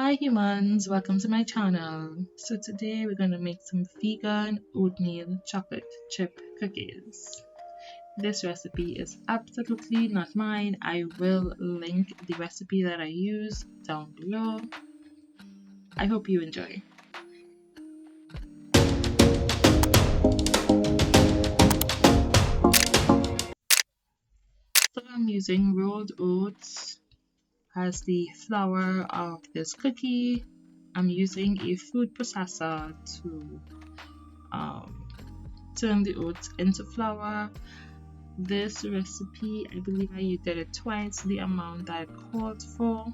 Hi humans, welcome to my channel. So today we're going to make some vegan oatmeal chocolate chip cookies. This recipe is absolutely not mine. I will link the recipe that I use down below. I hope you enjoy. So I'm using rolled oats as the flour of this cookie. I'm using a food processor to turn the oats into flour. This recipe, I believe I did it twice the amount that it called for.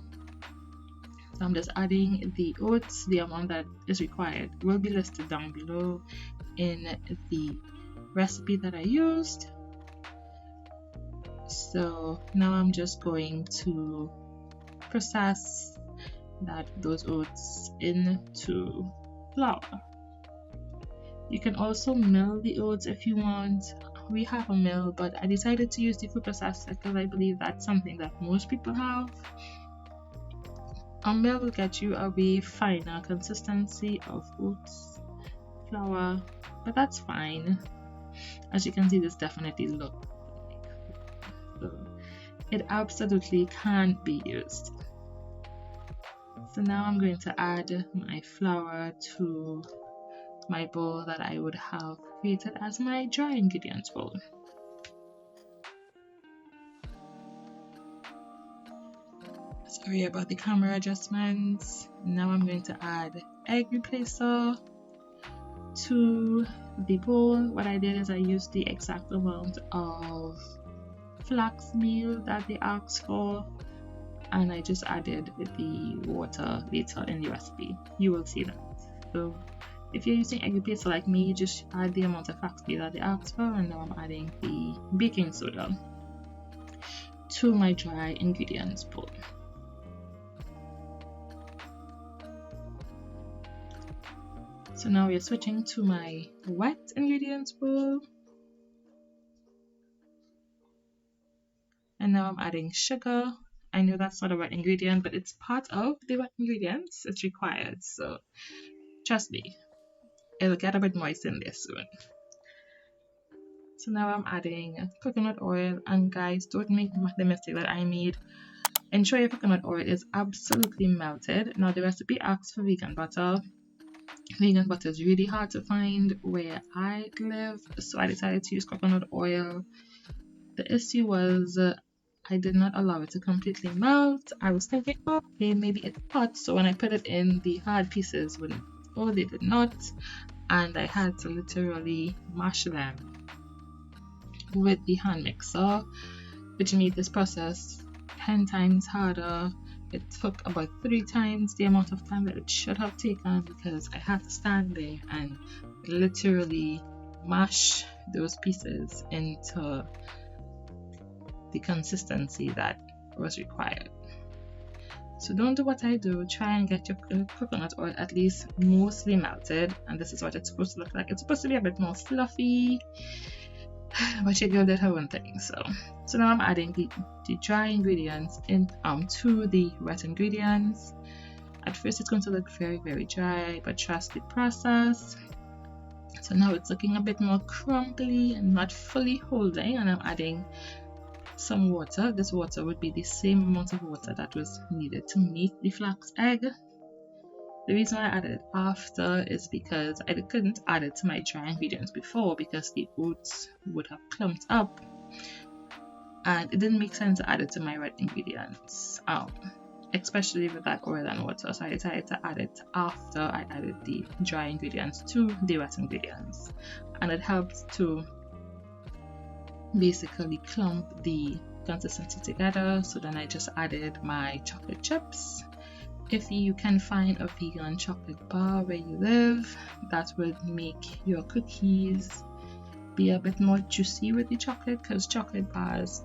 So I'm just adding the oats, the amount that is required will be listed down below in the recipe that I used. So now I'm just going to process those oats into flour. You can also mill the oats if you want. We have a mill, but I decided to use the food processor because I believe that's something that most people have. A mill will get you a way finer consistency of oats flour, but that's fine. As you can see, this definitely looks like, so it absolutely can be used. So now I'm going to add my flour to my bowl that I would have created as my dry ingredients bowl. Sorry about the camera adjustments. Now I'm going to add egg replacer to the bowl. What I did is I used the exact amount of flax meal that they asked for, and I just added the water later in the recipe. You will see that. So if you're using egg replacer like me, just add the amount of flax meal that they asked for, and now I'm adding the baking soda to my dry ingredients bowl. So now we're switching to my wet ingredients bowl. And now I'm adding sugar. I know that's not a wet ingredient, but it's part of the wet ingredients. It's required. So trust me, it'll get a bit moist in there soon. So now I'm adding coconut oil. And guys, don't make the mistake that I made. Ensure your coconut oil is absolutely melted. Now the recipe asks for vegan butter. Vegan butter is really hard to find where I live, so I decided to use coconut oil. The issue was I did not allow it to completely melt. I was thinking, oh, okay, maybe it's hot. So when I put it in, the hard pieces wouldn't. Oh, they did not. And I had to literally mash them with the hand mixer, which made this process 10 times harder. It took about 3 times the amount of time that it should have taken because I had to stand there and literally mash those pieces into the consistency that was required. So don't do what I do. Try and get your coconut oil at least mostly melted, and this is what it's supposed to look like. It's supposed to be a bit more fluffy, but your girl did her own thing. So now I'm adding the dry ingredients to the wet ingredients. At first it's going to look very, very dry, but trust the process. So now it's looking a bit more crumbly and not fully holding, and I'm adding some water. This water would be the same amount of water that was needed to make the flax egg. The reason I added it after is because I couldn't add it to my dry ingredients before because the oats would have clumped up, and it didn't make sense to add it to my wet ingredients, especially with that oil and water. So I decided to add it after I added the dry ingredients to the wet ingredients, and it helped to basically clump the consistency together. So then I just added my chocolate chips. If you can find a vegan chocolate bar where you live, that would make your cookies be a bit more juicy with the chocolate, because chocolate bars,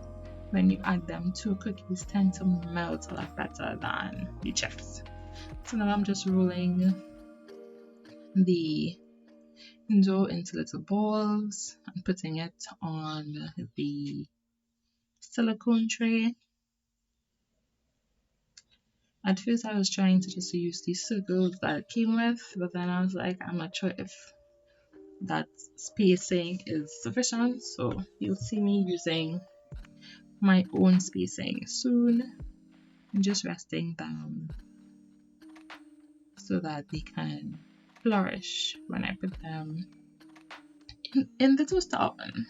when you add them to cookies, tend to melt a lot better than the chips. So now I'm just rolling the dough into little balls and putting it on the silicone tray. At first, I was trying to just use these circles that it came with, but then I was like, I'm not sure if that spacing is sufficient, so you'll see me using my own spacing soon. I'm just resting them so that they can flourish when I put them in the toaster oven.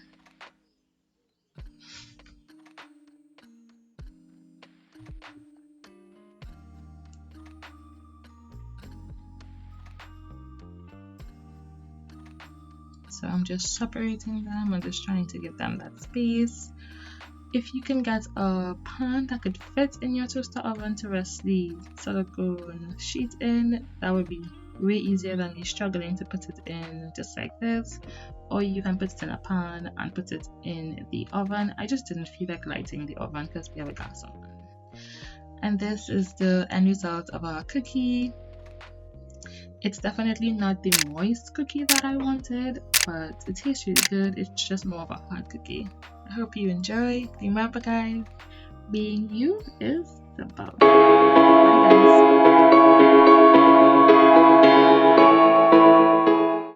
So I'm just separating them and just trying to give them that space. If you can get a pan that could fit in your toaster oven to rest the silicone sheet in, that would be way easier than me struggling to put it in just like this. Or you can put it in a pan and put it in the oven. I just didn't feel like lighting the oven because we have a gas oven. And this is the end result of our cookie. It's definitely not the moist cookie that I wanted, but it tastes really good. It's just more of a hard cookie. I hope you enjoy. Remember guys, being you is the best.